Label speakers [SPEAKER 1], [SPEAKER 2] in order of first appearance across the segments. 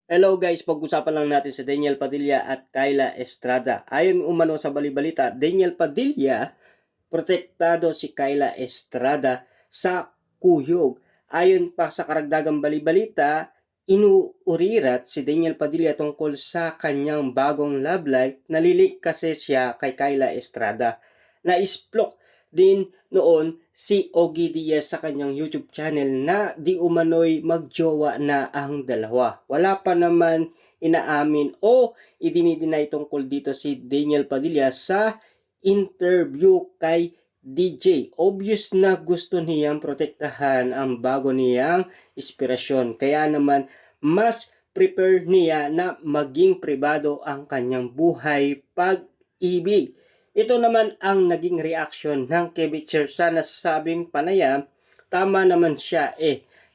[SPEAKER 1] Hello guys, pag-usapan lang natin si Daniel Padilla at Kyla Estrada. Ayon umano sa balibalita, Daniel Padilla, protektado si Kyla Estrada sa kuyog. Ayon pa sa karagdagang balibalita, inuurirat si Daniel Padilla tungkol sa kanyang bagong love life. Nalilik kasi siya kay Kyla Estrada. Naisplok din noon si Ogie Diaz sa kanyang YouTube channel na di umano'y magjowa na ang dalawa. Wala pa naman inaamin o idinideny tungkol dito si Daniel Padilla sa interview kay DJ. Obvious na gusto niyang protektahan ang bago niyang inspirasyon. Kaya naman mas prepare niya na maging pribado ang kanyang buhay pag-ibig. Ito naman ang naging reaction ng Kevitcher sa nasabing panayam. Tama naman siya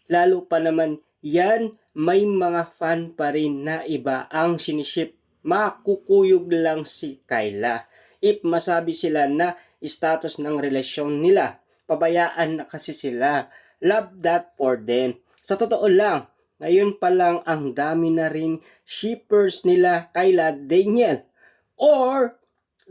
[SPEAKER 1] Lalo pa naman yan, may mga fan pa rin na iba ang siniship. Makukuyog lang si Kyla. If masabi sila na status ng relasyon nila, pabayaan na kasi sila. Love that for them. Sa totoo lang, ngayon pa lang ang dami na rin shippers nila Kyla Daniel or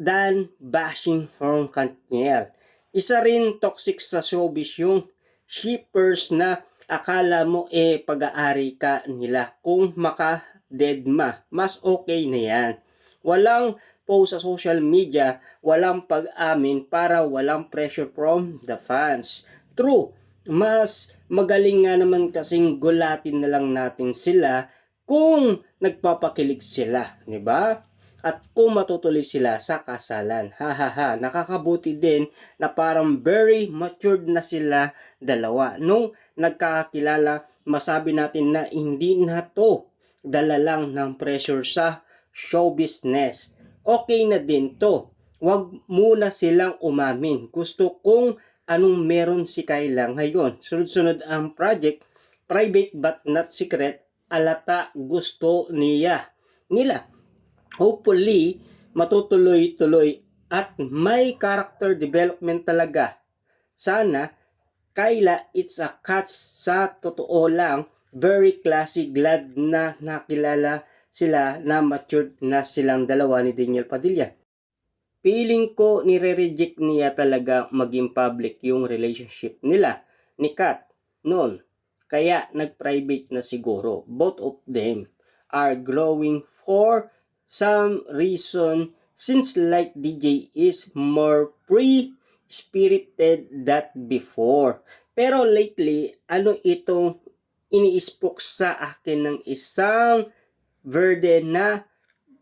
[SPEAKER 1] Dan bashing from Kantniel. Isa rin toxic sa showbiz yung shippers na akala mo pag-aari ka nila. Kung maka-deadma, mas okay na yan. Walang post sa social media, walang pag-amin para walang pressure from the fans. True, mas magaling nga naman kasing gulatin na lang natin sila kung nagpapakilig sila, di ba? At kung matutuloy sila sa kasalan. Hahaha, nakakabuti din na parang very matured na sila dalawa. Nung nagkakakilala, masabi natin na hindi na to dala lang ng pressure sa show business. Okay na din to. Huwag muna silang umamin. Gusto kong anong meron si Kyla ngayon. Sunod-sunod ang project, private but not secret, alata gusto nila. Hopefully, matutuloy-tuloy at may character development talaga. Sana, Kyla, it's a catch sa totoo lang, very classy, glad na nakilala sila na matured na silang dalawa ni Daniel Padilla. Feeling ko nire-reject niya talaga maging public yung relationship nila ni Kat noon. Kaya nag-private na siguro. Both of them are growing for some reason since like DJ is more free-spirited than before. Pero lately, ano itong iniispok sa akin ng isang verde na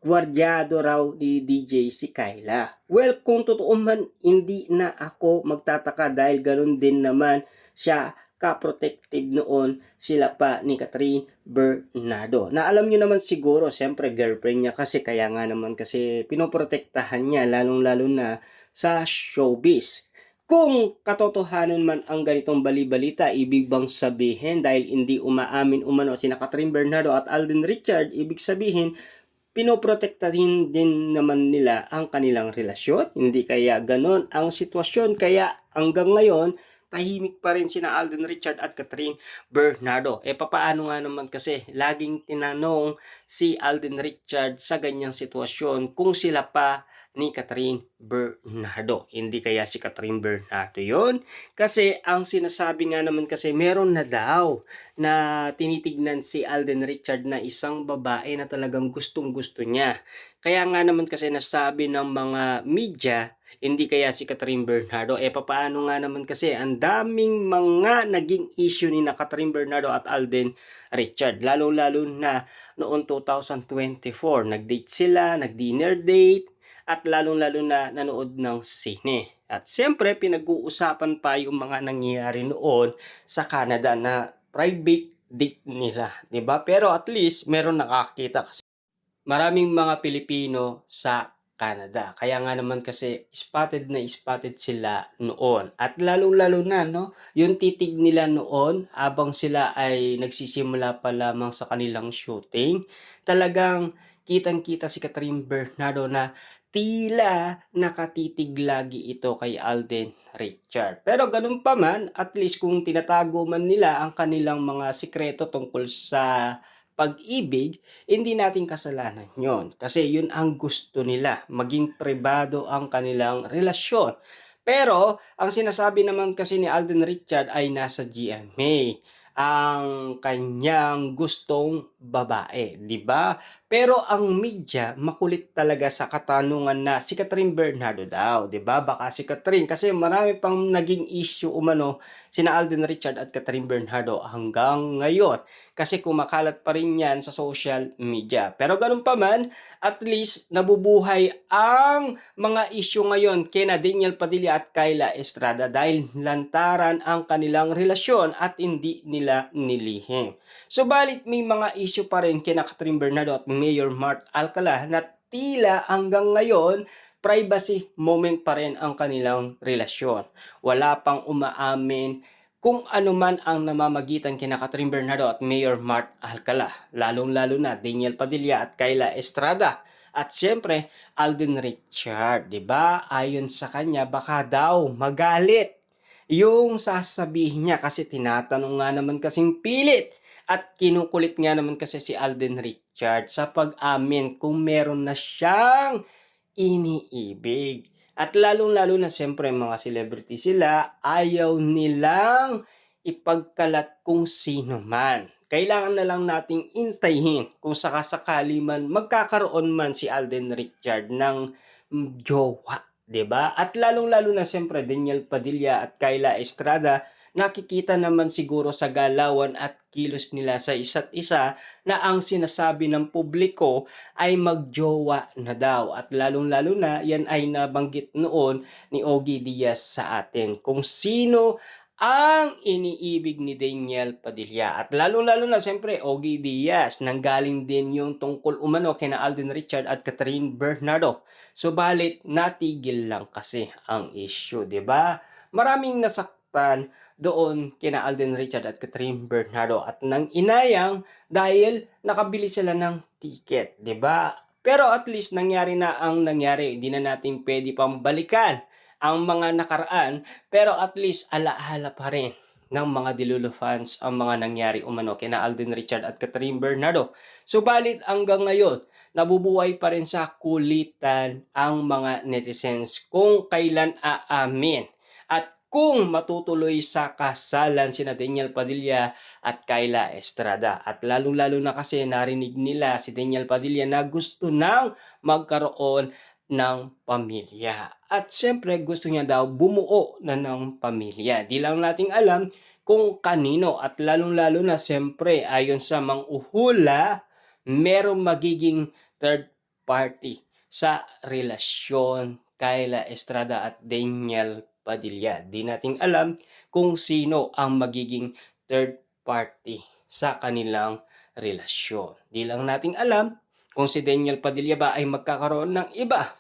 [SPEAKER 1] gwardyado raw ni DJ si Kyla. Well, kung totoo man, hindi na ako magtataka dahil ganun din naman siya ka-protective noon sila pa ni Catherine Bernardo. Na alam nyo naman siguro, siyempre girlfriend niya kasi kaya nga naman kasi pinoprotektahan niya lalong-lalo na sa showbiz. Kung katotohanan man ang ganitong balibalita, ibig bang sabihin dahil hindi umaamin umano sina Catherine Bernardo at Alden Richard, ibig sabihin pinoprotektahin din naman nila ang kanilang relasyon? Hindi kaya ganon ang sitwasyon? Kaya hanggang ngayon, tahimik pa rin sina Alden Richard at Catherine Bernardo. Papaano nga naman kasi laging tinanong si Alden Richard sa ganyang sitwasyon kung sila pa ni Catherine Bernardo. Hindi kaya si Catherine Bernardo yon? Kasi ang sinasabi nga naman kasi meron na daw na tinitignan si Alden Richard na isang babae na talagang gustong-gusto niya. Kaya nga naman kasi nasabi ng mga media, hindi kaya si Catherine Bernardo. Papaano nga naman kasi ang daming mga naging issue ni na Catherine Bernardo at Alden Richard. Lalo-lalo na noong 2024, nag-date sila, nag-dinner date, at lalong-lalo na nanood ng sine. At siyempre, pinag-uusapan pa yung mga nangyayari noon sa Canada na private date nila, 'di ba? Pero at least meron nakakita kasi maraming mga Pilipino sa Canada. Kaya nga naman kasi spotted sila noon. At lalong-lalo na no, yung titig nila noon habang sila ay nagsisimula pa lamang sa kanilang shooting, talagang kitang-kita si Catherine Bernardo na tila nakatitig lagi ito kay Alden Richard. Pero ganun pa man, at least kung tinatago man nila ang kanilang mga sikreto tungkol sa pag-ibig, hindi natin kasalanan yon. Kasi yun ang gusto nila, maging pribado ang kanilang relasyon. Pero, ang sinasabi naman kasi ni Alden Richard ay nasa GMA ang kanyang gustong babae, 'di ba? Pero ang media makulit talaga sa katanungan na si Catherine Bernardo daw, 'di ba? Baka si Catherine kasi marami pang naging issue umano sina Alden Richard at Catherine Bernardo hanggang ngayon kasi kumakalat pa rin 'yan sa social media. Pero ganun pa man, at least nabubuhay ang mga issue ngayon kina Daniel Padilla at Kyla Estrada dahil lantaran ang kanilang relasyon at hindi nila nilihim. Subalit may mga issue pa rin kina Catherine Bernardo at Mayor Mart Alcala na tila hanggang ngayon privacy moment pa rin ang kanilang relasyon. Wala pang umaamin kung ano man ang namamagitan kina Catherine Bernardo at Mayor Mart Alcala, lalong-lalo na Daniel Padilla at Kyla Estrada. At siyempre, Alden Richard, 'di ba? Ayon sa kanya, baka daw magalit yung sasabihin niya kasi tinatanong nga naman kasing pilit at kinukulit nga naman kasi si Alden Richard sa pag-amin kung meron na siyang iniibig. At lalong-lalo na siyempre mga celebrity sila, ayaw nilang ipagkalat kung sino man. Kailangan na lang nating intayin kung sakasakali man magkakaroon man si Alden Richard ng jowa, 'di ba? At lalong-lalo na siyempre Daniel Padilla at Kyla Estrada, nakikita naman siguro sa galawan at kilos nila sa isa't isa na ang sinasabi ng publiko ay magjowa na daw. At lalong-lalo na yan ay nabanggit noon ni Ogie Diaz sa atin kung sino ang iniibig ni Daniel Padilla. At lalong-lalo na siyempre Ogie Diaz, nanggaling din yung tungkol umano kina Alden Richard at Catherine Bernardo. Subalit natigil lang kasi ang issue, 'di ba? Maraming nasaktan doon kina Alden Richard at Catherine Bernardo at nang inayang dahil nakabili sila ng ticket, 'di ba? Pero at least nangyari na ang nangyari, hindi na natin pwede pang balikan ang mga nakaraan, pero at least alaala pa rin ng mga Dilulo fans ang mga nangyari umano kina Alden Richard at Catherine Bernardo. Subalit hanggang ngayon, nabubuhay pa rin sa kulitan ang mga netizens kung kailan aamin at kung matutuloy sa kasalan sina Daniel Padilla at Kyla Estrada. At lalong-lalo na kasi narinig nila si Daniel Padilla na gusto nang magkaroon ng pamilya. At syempre gusto niya daw bumuo na ng pamilya. Di lang nating alam kung kanino at lalong-lalo na syempre ayon sa mang-uhula, merong magiging third party sa relasyon Kyla Estrada at Daniel Padilla. Di nating alam kung sino ang magiging third party sa kanilang relasyon. Di lang nating alam kung si Daniel Padilla ba ay magkakaroon ng iba